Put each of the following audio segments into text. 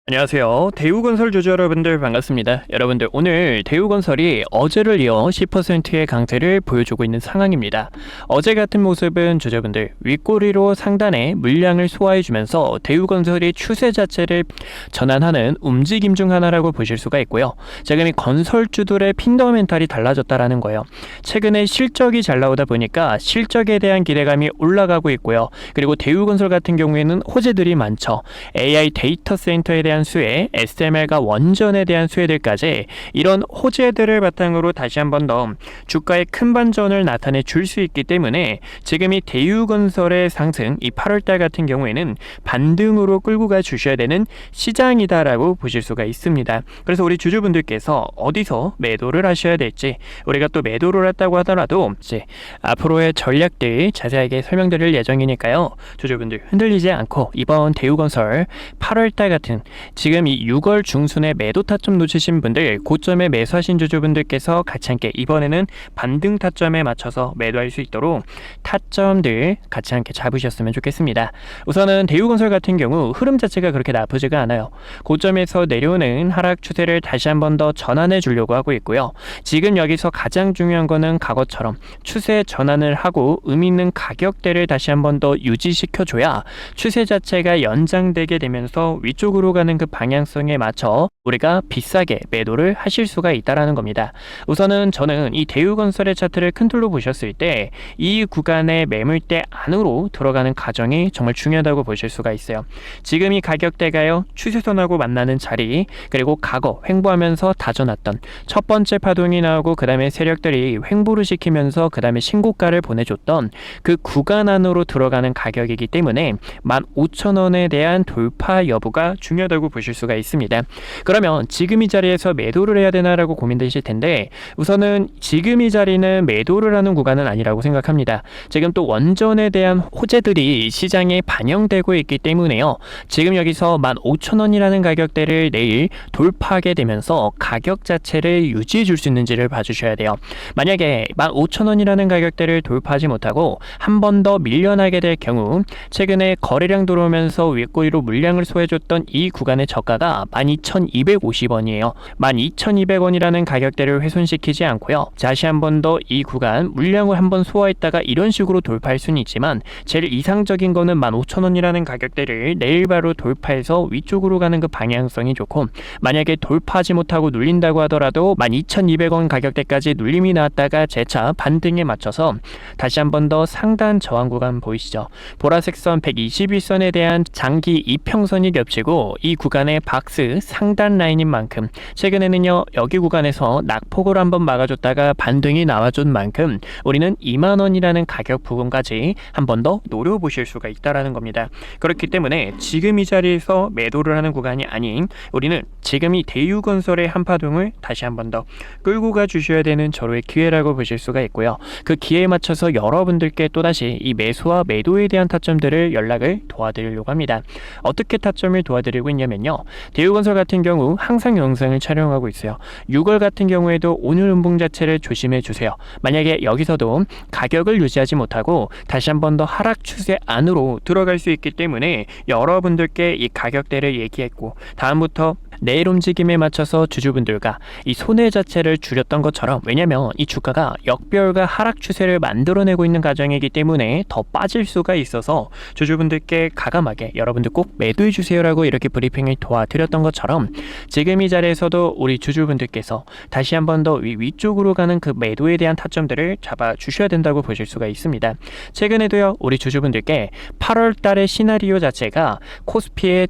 안녕하세요. 대우건설 주주 여러분들 반갑습니다. 여러분들 오늘 대우건설이 어제를 이어 10%의 강세를 보여주고 있는 상황입니다. 어제 같은 모습은 주주분들 윗꼬리로 상단에 물량을 소화해주면서 대우건설이 추세 자체를 전환하는 움직임 중 하나라고 보실 수가 있고요. 지금 이 건설주들의 핀더멘탈이 달라졌다라는 거예요. 최근에 실적이 잘 나오다 보니까 실적에 대한 기대감이 올라가고 있고요. 그리고 대우건설 같은 경우에는 호재들이 많죠. AI 데이터 센터에 대한 수혜, SMR과 원전에 대한 수혜들까지 이런 호재들을 바탕으로 다시 한 번 더 주가의 큰 반전을 나타내 줄 수 있기 때문에 지금 이 대우건설의 상승, 이 8월달 같은 경우에는 반등으로 끌고 가 주셔야 되는 시장이다라고 보실 수가 있습니다. 그래서 우리 주주분들께서 어디서 매도를 하셔야 될지, 우리가 또 매도를 했다고 하더라도 이제 앞으로의 전략들 자세하게 설명드릴 예정이니까요. 주주분들 흔들리지 않고 이번 대우건설 8월달 같은 지금 이 6월 중순에 매도 타점 놓치신 분들, 고점에 매수하신 주주분들께서 같이 함께 이번에는 반등 타점에 맞춰서 매도할 수 있도록 타점들 같이 함께 잡으셨으면 좋겠습니다. 우선은 대우건설 같은 경우 흐름 자체가 그렇게 나쁘지가 않아요. 고점에서 내려오는 하락 추세를 다시 한 번 더 전환해 주려고 하고 있고요. 지금 여기서 가장 중요한 거는 과거처럼 추세 전환을 하고 의미 있는 가격대를 다시 한 번 더 유지시켜 줘야 추세 자체가 연장되게 되면서 위쪽으로 가는 그 방향성에 맞춰 우리가 비싸게 매도를 하실 수가 있다라는 겁니다. 우선은 저는 이 대우건설의 차트를 큰 틀로 보셨을 때 이 구간의 매물대 안으로 들어가는 과정이 정말 중요하다고 보실 수가 있어요. 지금 이 가격대가요, 추세선하고 만나는 자리, 그리고 과거 횡보하면서 다져놨던 첫 번째 파동이 나오고 그 다음에 세력들이 횡보를 시키면서 그 다음에 신고가를 보내줬던 그 구간 안으로 들어가는 가격이기 때문에 15,000원에 대한 돌파 여부가 중요하다고 보실 수가 있습니다. 그러면 지금 이 자리에서 매도를 해야 되나라고 고민되실 텐데, 우선은 지금 이 자리는 매도를 하는 구간은 아니라고 생각합니다. 지금 또 원전에 대한 호재들이 시장에 반영되고 있기 때문에요. 지금 여기서 15,000원이라는 가격대를 내일 돌파하게 되면서 가격 자체를 유지해 줄 수 있는지를 봐주셔야 돼요. 만약에 15,000원이라는 가격대를 돌파하지 못하고 한 번 더 밀려나게 될 경우, 최근에 거래량 들어오면서 윗꼬리로 물량을 소화해줬던 이 구간의 저가가 12,250원이에요. 12,200원이라는 가격대를 훼손시키지 않고요. 다시 한 번 더 이 구간 물량을 한번 소화했다가 이런 식으로 돌파할 수는 있지만, 제일 이상적인 거는 15,000원이라는 가격대를 내일 바로 돌파해서 위쪽으로 가는 그 방향성이 좋고, 만약에 돌파하지 못하고 눌린다고 하더라도 12,200원 가격대까지 눌림이 나왔다가 재차 반등에 맞춰서 다시 한 번 더 상단 저항 구간 보이시죠? 보라색 선 121선에 대한 장기 이평선이 겹치고 이 구간의 박스 상단 라인인 만큼, 최근에는요 여기 구간에서 낙폭을 한번 막아줬다가 반등이 나와준 만큼 우리는 2만원이라는 가격 부분까지 한 번 더 노려보실 수가 있다라는 겁니다. 그렇기 때문에 지금 이 자리에서 매도를 하는 구간이 아닌, 우리는 지금 이 대우건설의 한파동을 다시 한 번 더 끌고 가 주셔야 되는 절호의 기회라고 보실 수가 있고요. 그 기회에 맞춰서 여러분들께 또다시 이 매수와 매도에 대한 타점들을 연락을 도와드리려고 합니다. 어떻게 타점을 도와드리고 있냐면요, 대우건설 같은 경우 항상 영상을 촬영하고 있어요. 6월 같은 경우에도 오늘 음봉 자체를 조심해 주세요. 만약에 여기서도 가격을 유지하지 못하고 다시 한 번 더 하락 추세 안으로 들어갈 수 있기 때문에 여러분들께 이 가격대를 얘기했고, 다음부터 내일 움직임에 맞춰서 주주분들과 이 손해 자체를 줄였던 것처럼, 왜냐면 이 주가가 역별과 하락 추세를 만들어내고 있는 과정이기 때문에 더 빠질 수가 있어서 주주분들께 가감하게 여러분들 꼭 매도해 주세요라고 이렇게 브리핑을 도와드렸던 것처럼, 지금 이 자리에서도 우리 주주분들께서 다시 한 번 더 위쪽으로 가는 그 매도에 대한 타점들을 잡아 주셔야 된다고 보실 수가 있습니다. 최근에도요 우리 주주분들께 8월 달의 시나리오 자체가 코스피의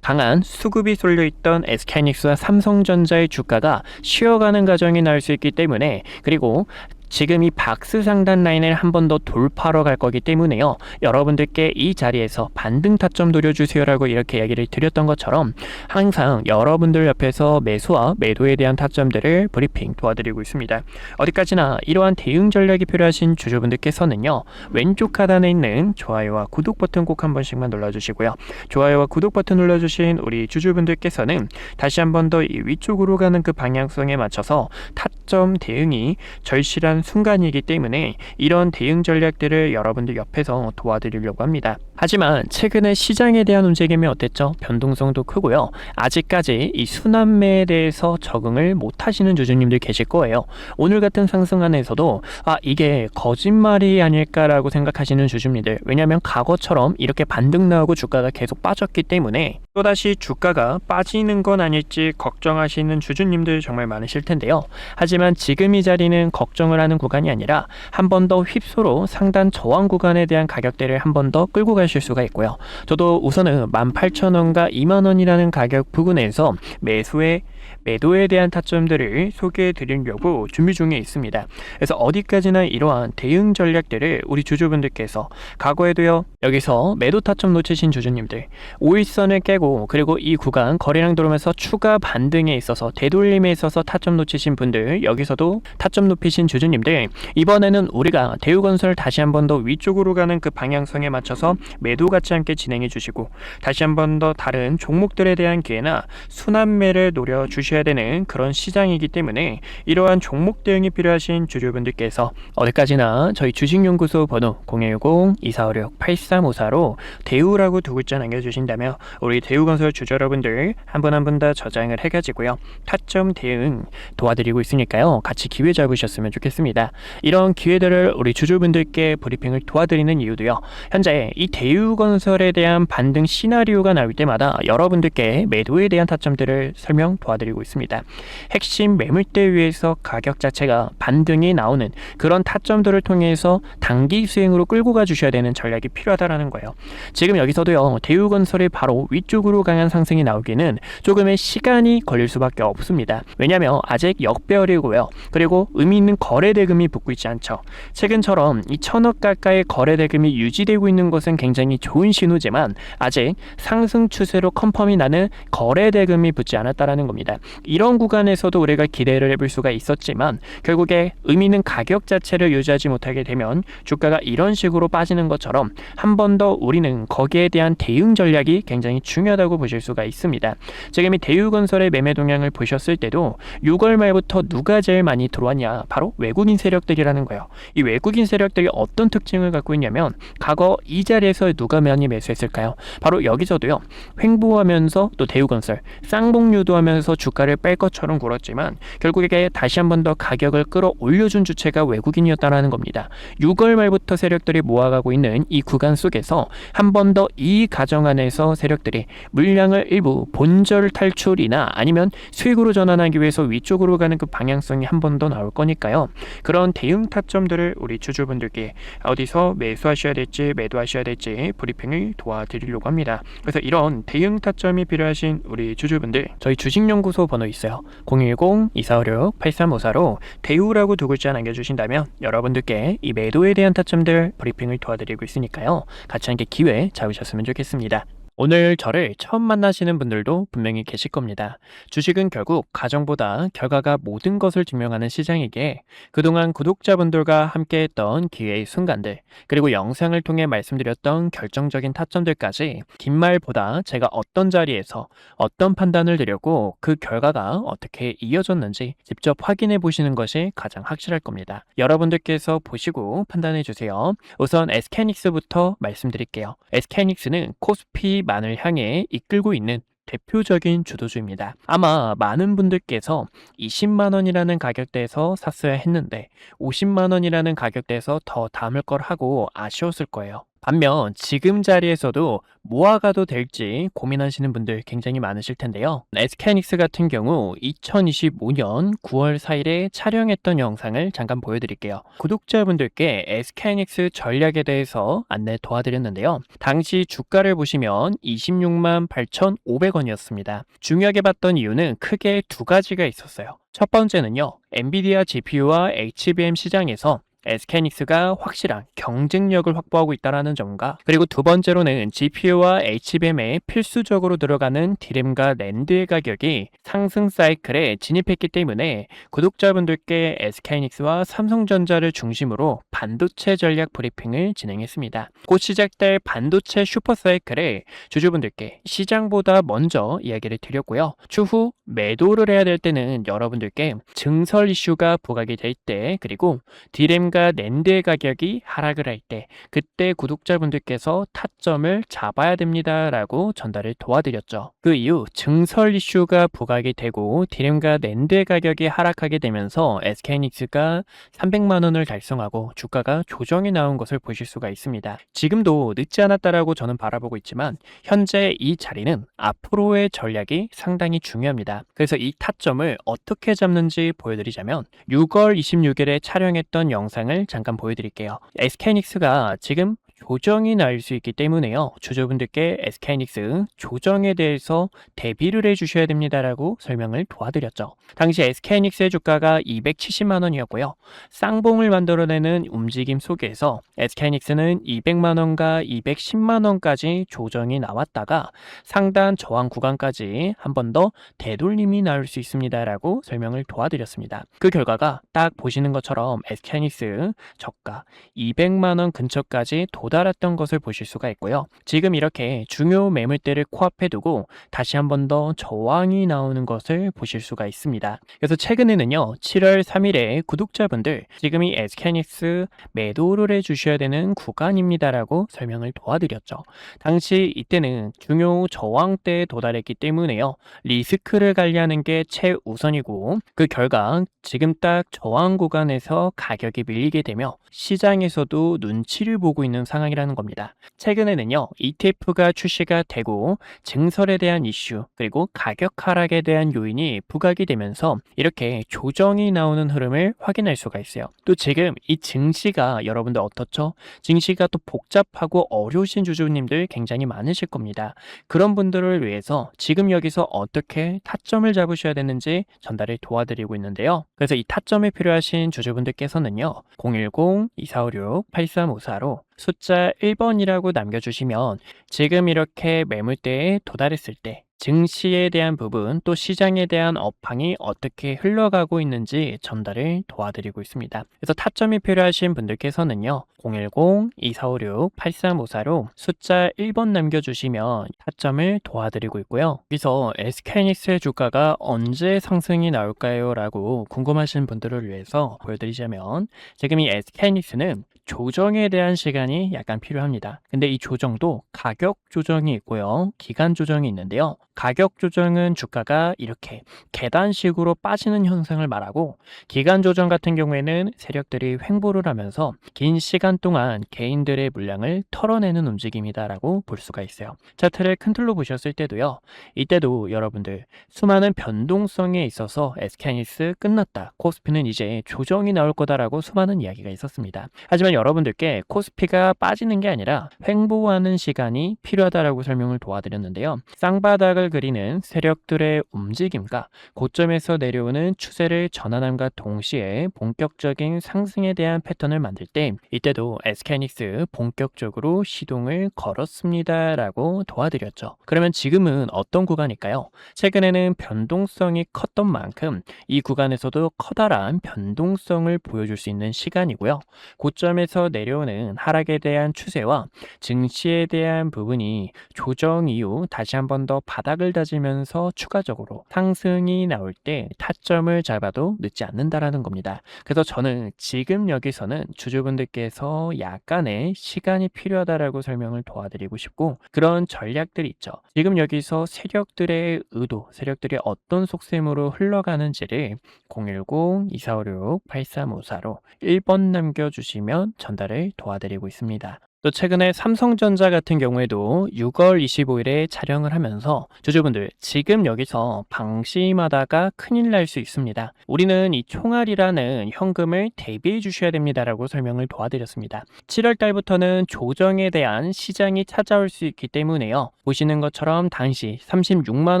강한 수급이 쏠려있던 SK하이닉스와 삼성전자의 주가가 쉬어가는 과정이 나올 수 있기 때문에, 그리고 지금 이 박스 상단 라인을 한 번 더 돌파하러 갈 거기 때문에요, 여러분들께 이 자리에서 반등 타점 노려주세요라고 이렇게 얘기를 드렸던 것처럼 항상 여러분들 옆에서 매수와 매도에 대한 타점들을 브리핑 도와드리고 있습니다. 어디까지나 이러한 대응 전략이 필요하신 주주분들께서는요, 왼쪽 하단에 있는 좋아요와 구독 버튼 꼭 한 번씩만 눌러주시고요. 좋아요와 구독 버튼 눌러주신 우리 주주분들께서는 다시 한 번 더 이 위쪽으로 가는 그 방향성에 맞춰서 타점 대응이 절실한 순간이기 때문에 이런 대응 전략들을 여러분들 옆에서 도와드리려고 합니다. 하지만 최근에 시장에 대한 움직임이 어땠죠? 변동성도 크고요. 아직까지 이 순환매에 대해서 적응을 못 하시는 주주님들 계실 거예요. 오늘 같은 상승안에서도 이게 거짓말이 아닐까라고 생각하시는 주주님들, 왜냐하면 과거처럼 이렇게 반등 나오고 주가가 계속 빠졌기 때문에 또다시 주가가 빠지는 건 아닐지 걱정하시는 주주님들 정말 많으실 텐데요. 하지만 지금 이 자리는 걱정을 하는 구간이 아니라 한 번 더 휩소로 상단 저항 구간에 대한 가격대를 한 번 더 끌고 가실 수가 있고요. 저도 우선은 18,000원과 20,000원이라는 가격 부근에서 매도에 대한 타점들을 소개해 드리려고 준비 중에 있습니다. 그래서 어디까지나 이러한 대응 전략들을 우리 주주분들께서 과거에도요, 여기서 매도 타점 놓치신 주주님들 5일선을 깨고 그리고 이 구간 거래량 들어오면서 추가 반등에 있어서 되돌림에 있어서 타점 놓치신 분들, 여기서도 타점 높이신 주주님들, 이번에는 우리가 대우건설 다시 한 번 더 위쪽으로 가는 그 방향성에 맞춰서 매도 같지 않게 진행해 주시고 다시 한 번 더 다른 종목들에 대한 기회나 순환매를 노려 주셔야 되는 그런 시장이기 때문에 이러한 종목 대응이 필요하신 주주분들께서 어디까지나 저희 주식연구소 번호 010-2456-8354로 대우라고 두 글자 남겨주신다면 우리 대우건설 주주 여러분들 한 분 한 분 다 저장을 해가지고요, 타점 대응 도와드리고 있으니까요, 같이 기회 잡으셨으면 좋겠습니다. 이런 기회들을 우리 주주분들께 브리핑을 도와드리는 이유도요, 현재 이 대우건설에 대한 반등 시나리오가 나올 때마다 여러분들께 매도에 대한 타점들을 설명 도와드리고 있습니다. 핵심 매물대 위에서 가격 자체가 반등이 나오는 그런 타점들을 통해서 단기 수행으로 끌고 가 주셔야 되는 전략이 필요하다라는 거예요. 지금 여기서도요, 대우건설이 바로 위쪽으로 강한 상승이 나오기는 조금의 시간이 걸릴 수밖에 없습니다. 왜냐하면 아직 역배열이고요, 그리고 의미 있는 거래대금이 붙고 있지 않죠. 최근처럼 이 1,000억 가까이 거래대금이 유지되고 있는 것은 굉장히 좋은 신호지만 아직 상승 추세로 컨펌이 나는 거래대금이 붙지 않았다라는 겁니다. 이런 구간에서도 우리가 기대를 해볼 수가 있었지만 결국에 의미 있는 가격 자체를 유지하지 못하게 되면 주가가 이런 식으로 빠지는 것처럼 한 번 더 우리는 거기에 대한 대응 전략이 굉장히 중요하다고 보실 수가 있습니다. 지금 이 대우건설의 매매 동향을 보셨을 때도 6월 말부터 누가 제일 많이 들어왔냐, 바로 외국인 세력들이라는 거예요. 이 외국인 세력들이 어떤 특징을 갖고 있냐면 과거 이 자리에서 누가 많이 매수했을까요? 바로 여기서도요, 횡보하면서 또 대우건설 쌍봉 유도하면서 주가를 뺄 것처럼 굴었지만 결국에 다시 한 번 더 가격을 끌어올려준 주체가 외국인이었다는 겁니다. 6월 말부터 세력들이 모아가고 있는 이 구간 속에서 한 번 더 이 가정 안에서 세력들이 물량을 일부 본절 탈출이나 아니면 수익으로 전환하기 위해서 위쪽으로 가는 그 방향성이 한 번 더 나올 거니까요. 그런 대응 타점들을 우리 주주분들께 어디서 매수하셔야 될지 매도하셔야 될지 브리핑을 도와드리려고 합니다. 그래서 이런 대응 타점이 필요하신 우리 주주분들, 저희 주식연구소 번호 있어요. 010-2456-8354로 대우라고 두 글자 남겨주신다면 여러분들께 이 매도에 대한 타점들 브리핑을 도와드리고 있으니까요, 같이 함께 기회 잡으셨으면 좋겠습니다. 오늘 저를 처음 만나시는 분들도 분명히 계실 겁니다. 주식은 결국 가정보다 결과가 모든 것을 증명하는 시장이기에 그동안 구독자분들과 함께했던 기회의 순간들, 그리고 영상을 통해 말씀드렸던 결정적인 타점들까지 긴 말보다 제가 어떤 자리에서 어떤 판단을 드렸고 그 결과가 어떻게 이어졌는지 직접 확인해 보시는 것이 가장 확실할 겁니다. 여러분들께서 보시고 판단해 주세요. 우선 SK하이닉스부터 말씀드릴게요. SK하이닉스는 코스피 만을 향해 이끌고 있는 대표적인 주도주입니다. 아마 많은 분들께서 20만원이라는 가격대에서 샀어야 했는데 50만원이라는 가격대에서 더 담을 걸 하고 아쉬웠을 거예요. 반면 지금 자리에서도 모아가도 될지 고민하시는 분들 굉장히 많으실 텐데요. SK하이닉스 같은 경우 2025년 9월 4일에 촬영했던 영상을 잠깐 보여드릴게요. 구독자분들께 SK하이닉스 전략에 대해서 안내 도와드렸는데요. 당시 주가를 보시면 26만 8,500원이었습니다. 중요하게 봤던 이유는 크게 두 가지가 있었어요. 첫 번째는요, 엔비디아 GPU와 HBM 시장에서 SK하이닉스가 확실한 경쟁력을 확보하고 있다는 점과, 그리고 두 번째로는 GPU와 HBM에 필수적으로 들어가는 D램과 낸드의 가격이 상승 사이클에 진입했기 때문에 구독자분들께 SK하이닉스와 삼성전자를 중심으로 반도체 전략 브리핑을 진행했습니다. 곧 시작될 반도체 슈퍼사이클에 주주분들께 시장보다 먼저 이야기를 드렸고요. 추후 매도를 해야 될 때는 여러분들께 증설 이슈가 부각이 될 때, 그리고 D램 디램과 낸드의 가격이 하락을 할 때 그때 구독자분들께서 타점을 잡아야 됩니다라고 전달을 도와드렸죠. 그 이후 증설 이슈가 부각이 되고 디램과 낸드의 가격이 하락하게 되면서 SK하이닉스가 300만 원을 달성하고 주가가 조정이 나온 것을 보실 수가 있습니다. 지금도 늦지 않았다라고 저는 바라보고 있지만 현재 이 자리는 앞으로의 전략이 상당히 중요합니다. 그래서 이 타점을 어떻게 잡는지 보여드리자면 6월 26일에 촬영했던 영상을 잠깐 보여드릴게요. SK하이닉스가 지금 조정이 날 수 있기 때문에요. 주주분들께 SK하이닉스 조정에 대해서 대비를 해주셔야 됩니다라고 설명을 도와드렸죠. 당시 SK하이닉스의 주가가 270만 원이었고요. 쌍봉을 만들어내는 움직임 속에서 SK하이닉스는 200만 원과 210만 원까지 조정이 나왔다가 상단 저항 구간까지 한 번 더 되돌림이 나올 수 있습니다라고 설명을 도와드렸습니다. 그 결과가 딱 보시는 것처럼 SK하이닉스 저가 200만 원 근처까지 도달했던 것을 보실 수가 있고요. 지금 이렇게 중요 매물대를 코앞에 두고 다시 한 번 더 저항이 나오는 것을 보실 수가 있습니다. 그래서 최근에는요, 7월 3일에 구독자분들 지금 이 SK하이닉스 매도를 해주셔야 되는 구간입니다라고 설명을 도와드렸죠. 당시 이때는 중요 저항대에 도달했기 때문에요, 리스크를 관리하는 게 최우선이고 그 결과 지금 딱 저항 구간에서 가격이 밀리게 되며 시장에서도 눈치를 보고 있는 상황이라는 겁니다. 최근에는요, ETF가 출시가 되고 증설에 대한 이슈 그리고 가격 하락에 대한 요인이 부각이 되면서 이렇게 조정이 나오는 흐름을 확인할 수가 있어요. 또 지금 이 증시가 여러분들 어떻죠? 증시가 또 복잡하고 어려우신 주주님들 굉장히 많으실 겁니다. 그런 분들을 위해서 지금 여기서 어떻게 타점을 잡으셔야 되는지 전달을 도와드리고 있는데요. 그래서 이 타점이 필요하신 주주분들께서는요, 010-2456-8354로 숫자 1번이라고 남겨주시면 지금 이렇게 매물대에 도달했을 때 증시에 대한 부분 또 시장에 대한 업황이 어떻게 흘러가고 있는지 전달을 도와드리고 있습니다. 그래서 타점이 필요하신 분들께서는요, 010-2456-8354로 숫자 1번 남겨주시면 타점을 도와드리고 있고요. 여기서 SK하이닉스의 주가가 언제 상승이 나올까요? 라고 궁금하신 분들을 위해서 보여드리자면 지금 이 SK하이닉스는 조정에 대한 시간이 약간 필요합니다. 근데 이 조정도 가격 조정이 있고요, 기간 조정이 있는데요. 가격 조정은 주가가 이렇게 계단식으로 빠지는 현상을 말하고, 기간 조정 같은 경우에는 세력들이 횡보를 하면서 긴 시간 동안 개인들의 물량을 털어내는 움직임이다라고 볼 수가 있어요. 차트를 큰 틀로 보셨을 때도요, 이때도 여러분들 수많은 변동성에 있어서 SK하이닉스 끝났다, 코스피는 이제 조정이 나올 거다라고 수많은 이야기가 있었습니다. 하지만 여러분들께 코스피가 빠지는 게 아니라 횡보하는 시간이 필요하다라고 설명을 도와드렸는데요. 쌍바닥을 그리는 세력들의 움직임과 고점에서 내려오는 추세를 전환함과 동시에 본격적인 상승에 대한 패턴을 만들 때 이때도 SK하이닉스 본격적으로 시동을 걸었습니다라고 도와드렸죠. 그러면 지금은 어떤 구간일까요? 최근에는 변동성이 컸던 만큼 이 구간에서도 커다란 변동성을 보여줄 수 있는 시간이고요. 고점에서 내려오는 하락에 대한 추세와 증시에 대한 부분이 조정 이후 다시 한 번 더 바닥을 다지면서 추가적으로 상승이 나올 때 타점을 잡아도 늦지 않는다라는 겁니다. 그래서 저는 지금 여기서는 주주분들께서 약간의 시간이 필요하다라고 설명을 도와드리고 싶고, 그런 전략들이 있죠. 지금 여기서 세력들의 의도, 세력들이 어떤 속셈으로 흘러가는지를 010-2456-8354로 1번 남겨주시면 전달을 도와드리고 있습니다. 또 최근에 삼성전자 같은 경우에도 6월 25일에 촬영을 하면서 주주분들 지금 여기서 방심하다가 큰일 날 수 있습니다. 우리는 이 총알이라는 현금을 대비해 주셔야 됩니다라고 설명을 도와드렸습니다. 7월 달부터는 조정에 대한 시장이 찾아올 수 있기 때문에요. 보시는 것처럼 당시 36만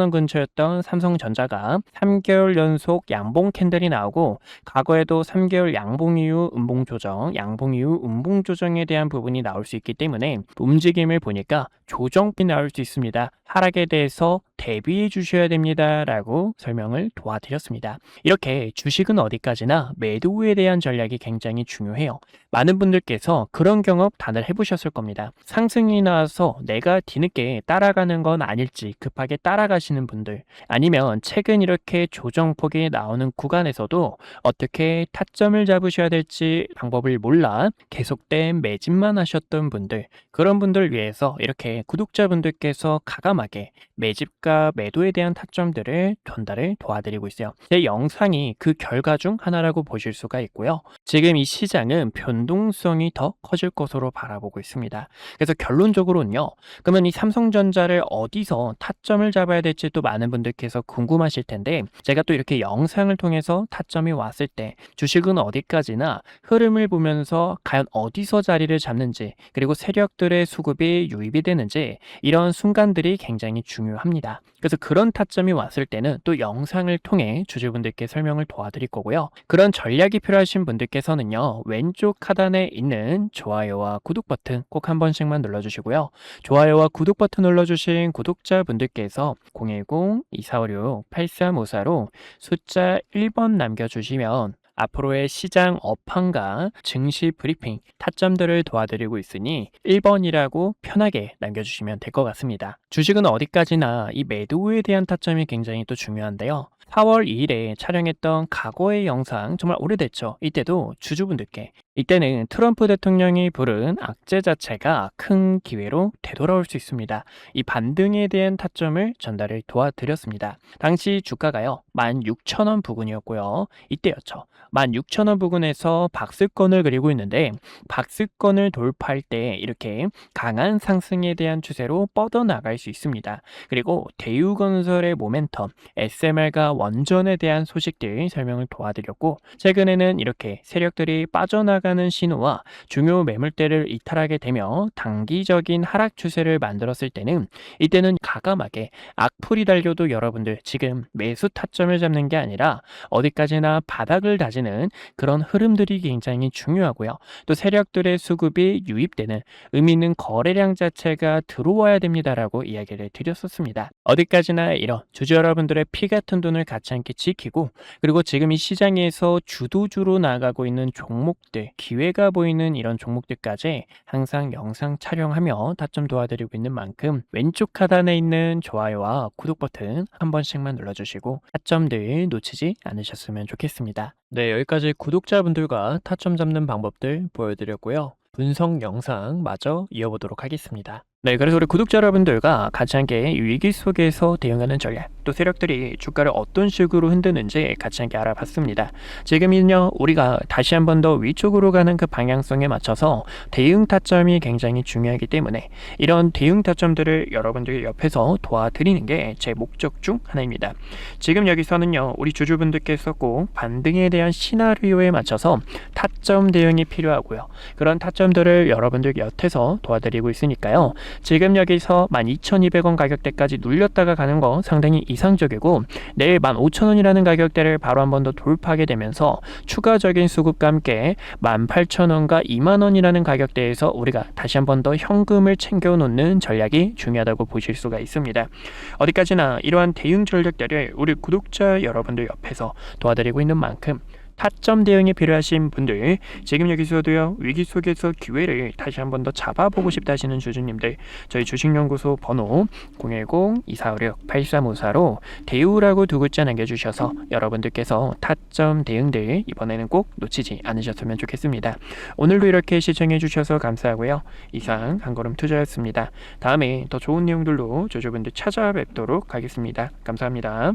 원 근처였던 삼성전자가 3개월 연속 양봉 캔들이 나오고, 과거에도 3개월 양봉 이후 음봉 조정, 양봉 이후 음봉 조정에 대한 부분이 나올 수 있기 때문에 움직임을 보니까 조정이 나올 수 있습니다. 하락에 대해서 대비해 주셔야 됩니다. 라고 설명을 도와드렸습니다. 이렇게 주식은 어디까지나 매도에 대한 전략이 굉장히 중요해요. 많은 분들께서 그런 경험 다들 해보셨을 겁니다. 상승이 나와서 내가 뒤늦게 따라가는 건 아닐지 급하게 따라가시는 분들, 아니면 최근 이렇게 조정폭이 나오는 구간에서도 어떻게 타점을 잡으셔야 될지 방법을 몰라 계속된 매집만 하셨던 분들, 그런 분들 위해서 이렇게 구독자분들께서 가감하게 매집과 매도에 대한 타점들을 전달을 도와드리고 있어요. 제 영상이 그 결과 중 하나라고 보실 수가 있고요. 지금 이 시장은 변동성이 더 커질 것으로 바라보고 있습니다. 그래서 결론적으로는요. 그러면 이 삼성전자를 어디서 타점을 잡아야 될지 또 많은 분들께서 궁금하실 텐데, 제가 또 이렇게 영상을 통해서 타점이 왔을 때 주식은 어디까지나 흐름을 보면서 과연 어디서 자리를 잡는지, 그리고 세력들의 수급이 유입이 되는지, 이런 순간들이 굉장히 중요합니다. 그래서 그런 타점이 왔을 때는 또 영상을 통해 주주분들께 설명을 도와드릴 거고요. 그런 전략이 필요하신 분들께서는요, 왼쪽 하단에 있는 좋아요와 구독 버튼 꼭 한 번씩만 눌러주시고요. 좋아요와 구독 버튼 눌러주신 구독자분들께서 010-2456-8354로 숫자 1번 남겨주시면 앞으로의 시장 업황과 증시 브리핑, 타점들을 도와드리고 있으니 1번이라고 편하게 남겨주시면 될 것 같습니다. 주식은 어디까지나 이 매도에 대한 타점이 굉장히 또 중요한데요. 4월 2일에 촬영했던 과거의 영상, 정말 오래됐죠. 이때도 주주분들께, 이때는 트럼프 대통령이 부른 악재 자체가 큰 기회로 되돌아올 수 있습니다. 이 반등에 대한 타점을 전달을 도와드렸습니다. 당시 주가가요 16,000원 부근이었고요. 이때였죠. 16,000원 부근에서 박스권을 그리고 있는데, 박스권을 돌파할 때 이렇게 강한 상승에 대한 추세로 뻗어나갈 수 있습니다. 그리고 대우건설의 모멘텀, SMR과 원전에 대한 소식들 설명을 도와드렸고, 최근에는 이렇게 세력들이 빠져나가는 신호와 중요 매물대를 이탈하게 되며 단기적인 하락 추세를 만들었을 때는, 이때는 가감하게 악플이 달려도 여러분들 지금 매수 타점을 잡는 게 아니라 어디까지나 바닥을 다지는 그런 흐름들이 굉장히 중요하고요. 또 세력들의 수급이 유입되는 의미 있는 거래량 자체가 들어와야 됩니다라고 이야기를 드렸었습니다. 어디까지나 이런 주주 여러분들의 피 같은 돈을 같이 함께 지키고, 그리고 지금 이 시장에서 주도주로 나가고 있는 종목들, 기회가 보이는 이런 종목들까지 항상 영상 촬영하며 타점 도와드리고 있는 만큼 왼쪽 하단에 있는 좋아요와 구독 버튼 한 번씩만 눌러주시고 타점들 놓치지 않으셨으면 좋겠습니다. 네, 여기까지 구독자분들과 타점 잡는 방법들 보여드렸고요. 분석 영상 마저 이어보도록 하겠습니다. 네, 그래서 우리 구독자 여러분들과 같이 함께 이 위기 속에서 대응하는 전략, 또 세력들이 주가를 어떤 식으로 흔드는지 같이 함께 알아봤습니다. 지금은요, 우리가 다시 한 번 더 위쪽으로 가는 그 방향성에 맞춰서 대응 타점이 굉장히 중요하기 때문에 이런 대응 타점들을 여러분들 옆에서 도와드리는 게 제 목적 중 하나입니다. 지금 여기서는요, 우리 주주분들께서 꼭 반등에 대한 시나리오에 맞춰서 타점 대응이 필요하고요. 그런 타점들을 여러분들 곁에서 도와드리고 있으니까요. 지금 여기서 12,200원 가격대까지 눌렸다가 가는 거 상당히 이상적이고, 내일 15,000원이라는 가격대를 바로 한 번 더 돌파하게 되면서 추가적인 수급과 함께 18,000원과 20,000원이라는 가격대에서 우리가 다시 한 번 더 현금을 챙겨 놓는 전략이 중요하다고 보실 수가 있습니다. 어디까지나 이러한 대응 전략들을 우리 구독자 여러분들 옆에서 도와드리고 있는 만큼 타점 대응이 필요하신 분들, 지금 여기서도요, 위기 속에서 기회를 다시 한 번 더 잡아보고 싶다 하시는 주주님들, 저희 주식연구소 번호 010-2456-8354로 대우라고 두 글자 남겨주셔서 여러분들께서 타점 대응들 이번에는 꼭 놓치지 않으셨으면 좋겠습니다. 오늘도 이렇게 시청해 주셔서 감사하고요. 이상 한걸음 투자였습니다. 다음에 더 좋은 내용들로 주주분들 찾아뵙도록 하겠습니다. 감사합니다.